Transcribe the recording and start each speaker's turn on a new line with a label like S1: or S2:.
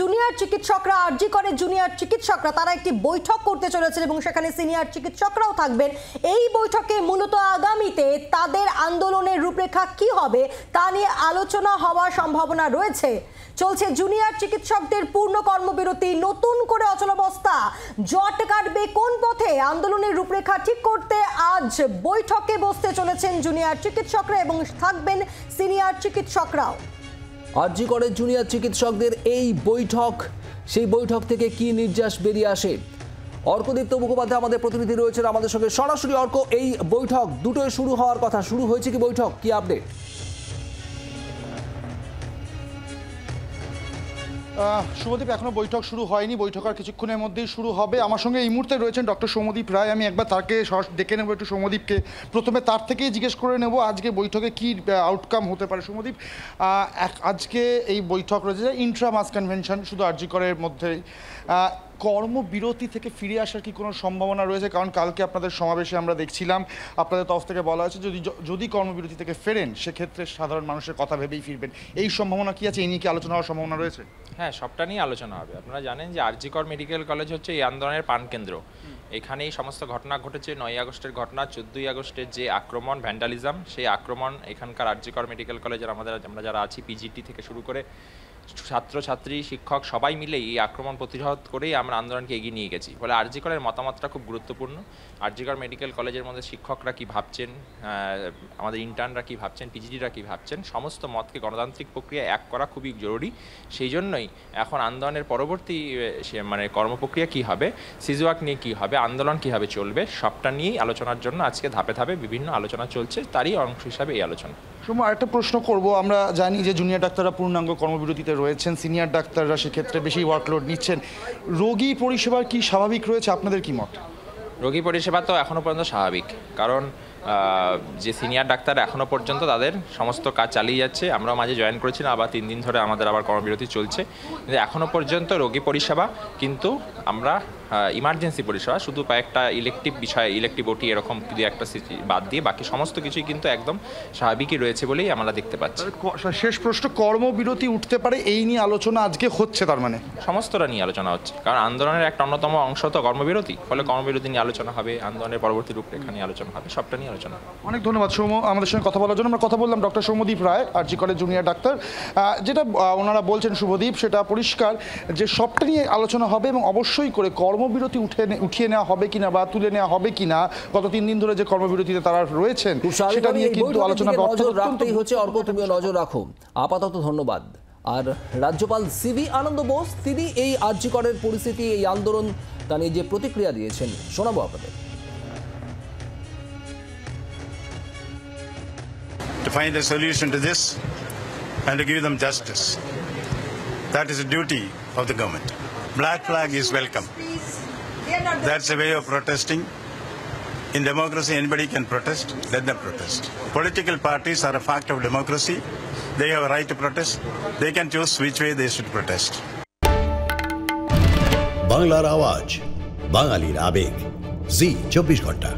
S1: Junior চিকিৎসকরা আরজি করে junior চিকিৎসকরা তারা একটি বৈঠক করতে চলেছেন এবং সেখানে সিনিয়র চিকিৎসকরাও থাকবেন। এই বৈঠকে মূলত আগামীতে তাদের আন্দোলনের রূপরেখা কি হবে তা নিয়ে আলোচনা হওয়ার সম্ভাবনা রয়েছে। চলছে জুনিয়র চিকিৎসকদের পূর্ণ কর্মবিরতি, নতুন করে অচলাবস্থা, জট কাটবে কোন পথে, আন্দোলনের রূপরেখা ঠিক করতে আজ বৈঠকে বসতে চলেছেন জুনিয়র চিকিৎসকরা এবং থাকবেন সিনিয়র চিকিৎসকরাও।
S2: আরজি করে জুনিয়র চিকিৎসকদের এই বৈঠক, সেই বৈঠক থেকে কি নির্যাস বেরিয়ে আসে? অর্কদীপ্ত মুখোপাধ্যায় আমাদের প্রতিনিধি রয়েছেন আমাদের সঙ্গে সরাসরি। অর্ক, এই বৈঠক দুটোই শুরু হওয়ার কথা, শুরু হয়েছে কি বৈঠক, কি আপডেট?
S3: শুভদীপ, এখনো বৈঠক শুরু হয়নি, বৈঠক আর কিছুক্ষণের মধ্যেই শুরু হবে। আমার সঙ্গে এই মুহূর্তে রয়েছেন ডক্টর সৌম্যদীপ রায়। আমি একবার তাকে ডেকে নেবো, একটু সৌম্যদীপকে প্রথমে তার থেকেই জিজ্ঞেস করে নেব আজকে বৈঠকে কি আউটকাম হতে পারে। সৌম্যদীপ, আজকে এই বৈঠক রয়েছে ইন্ট্রা মাস কনভেনশন, শুধু আরজি করের মধ্যেই কর্মবিরতি থেকে ফিরে আসার কি কোনো সম্ভাবনা রয়েছে? কারণ কালকে আপনাদের সমাবেশে আমরা দেখছিলাম আপনাদের তরফ থেকে বলা হয়েছে যদি কর্মবিরতি থেকে ফেরেন সেক্ষেত্রে সাধারণ মানুষের কথা ভেবেই ফিরবেন। এই সম্ভাবনা কি আছে? এই নিয়ে কি আলোচনা হওয়ার সম্ভাবনা রয়েছে?
S4: হ্যাঁ, সবটা নিয়ে আলোচনা হবে। আপনারা জানেন যে আরজি কর মেডিকেল কলেজ হচ্ছে এই আন্দোলনের প্রাণকেন্দ্র। এখানেই সমস্ত ঘটনা ঘটেছে। 9ই আগস্টের ঘটনা, 14ই আগস্টের যে আক্রমণ, ভ্যান্ডালিজম, সেই আক্রমণ এখানকার আরজি কর মেডিকেল কলেজের আমরা যারা আছি, পিজিটি থেকে শুরু করে ছাত্রছাত্রী, শিক্ষক সবাই মিলেই এই আক্রমণ প্রতিরোধ করেই আমরা আন্দোলনকে এগিয়ে নিয়ে গেছি। ফলে আরজি করের মতামতটা খুব গুরুত্বপূর্ণ। আরজি কর মেডিকেল কলেজের মধ্যে শিক্ষকরা কি ভাবছেন, আমাদের ইন্টার্নরা কি ভাবছেন, পিজিটিরা কি ভাবছেন, সমস্ত মতকে গণতান্ত্রিক প্রক্রিয়া এক করা খুবই জরুরি। সেই জন্যই এখন আন্দোলনের পরবর্তী কর্মপ্রক্রিয়া কি হবে, সিজওয়াক নিয়ে কি হবে, আন্দোলন কিভাবে চলবে, সবটা নিয়েই আলোচনার জন্য আজকে ধাপে ধাপে বিভিন্ন আলোচনা চলছে। তারই অংশ হিসাবে এই আলোচনা।
S3: আরেকটা প্রশ্ন করব, আমরা জানি যে জুনিয়র ডাক্তাররা পূর্ণাঙ্গ কর্মবিরতিতে রয়েছেন, সিনিয়র ডাক্তাররা সেক্ষেত্রে বেশি ওয়ার্কলোড নিচ্ছেন। রোগী পরিষেবা কি স্বাভাবিক রয়েছে? আপনাদের কি মত?
S4: রোগী পরিষেবা তো এখনও পর্যন্ত স্বাভাবিক, কারণ যে সিনিয়র ডাক্তার এখনও পর্যন্ত তাদের সমস্ত কাজ চালিয়ে যাচ্ছে। আমরাও মাঝে জয়েন করেছিলাম, আবার 3 দিন ধরে আমাদের আবার কর্মবিরতি চলছে। কিন্তু এখনও পর্যন্ত রোগী পরিষেবা, কিন্তু আমরা ইমার্জেন্সি পরিষেবা শুধু কয়েকটা ইলেকটিভ বিষয়, ইলেকটিভ ওটি এরকম দু একটা বাদ দিয়ে বাকি সমস্ত কিছুই কিন্তু একদম স্বাভাবিকই রয়েছে বলেই আমরা দেখতে পাচ্ছি।
S3: শেষ প্রশ্ন, কর্মবিরতি উঠতে পারে এই নিয়ে আলোচনা আজকে হচ্ছে? তার মানে
S4: সমস্তটা নিয়ে আলোচনা হচ্ছে, কারণ আন্দোলনের একটা অন্যতম অংশ তো কর্মবিরতি। ফলে কর্মবিরতি নিয়ে আলোচনা হবে, আন্দোলনের পরবর্তী রূপরেখা নিয়ে আলোচনা হবে, সবটা নিয়ে আলোচনা।
S3: অনেক ধন্যবাদ সৌম্য আমাদের সঙ্গে কথা বলার জন্য। আমরা কথা বললাম ডক্টর সৌম্যদীপ রায়, আরজি কলেজ জুনিয়র ডাক্তার। যেটা ওনারা বলছেন শুভদীপ, সেটা পরিষ্কার যে সবটা নিয়ে আলোচনা হবে এবং অবশ্যই করে কর্মবিরতি উঠিয়ে নেওয়া হবে কিনা বা তুলে নেওয়া হবে কিনা, গত 3 দিন ধরে যে কর্মবিরতিতে তারা রয়েছেন সেটা নিয়ে কিন্তু আলোচনা
S2: রাখতেই হচ্ছে। অর্ক, তুমিও নজর রাখো। আপাতত ধন্যবাদ। আর রাজ্যপাল সিভি আনন্দ বোস তিনি এই আরজি করের পরিস্থিতি, এই আন্দোলন তা নিয়ে যে প্রতিক্রিয়া দিয়েছেন শোনাবো আপনাদের।
S5: To find a solution to this and to give them justice. That is the duty of the government. Black flag is welcome. That's a way of protesting. In democracy, anybody can protest. Let them protest. Political parties are a fact of democracy. They have a right to protest. They can choose which way they should protest.
S6: বাংলার আওয়াজ, বাঙালির আবেগ, জি 24 ঘন্টা।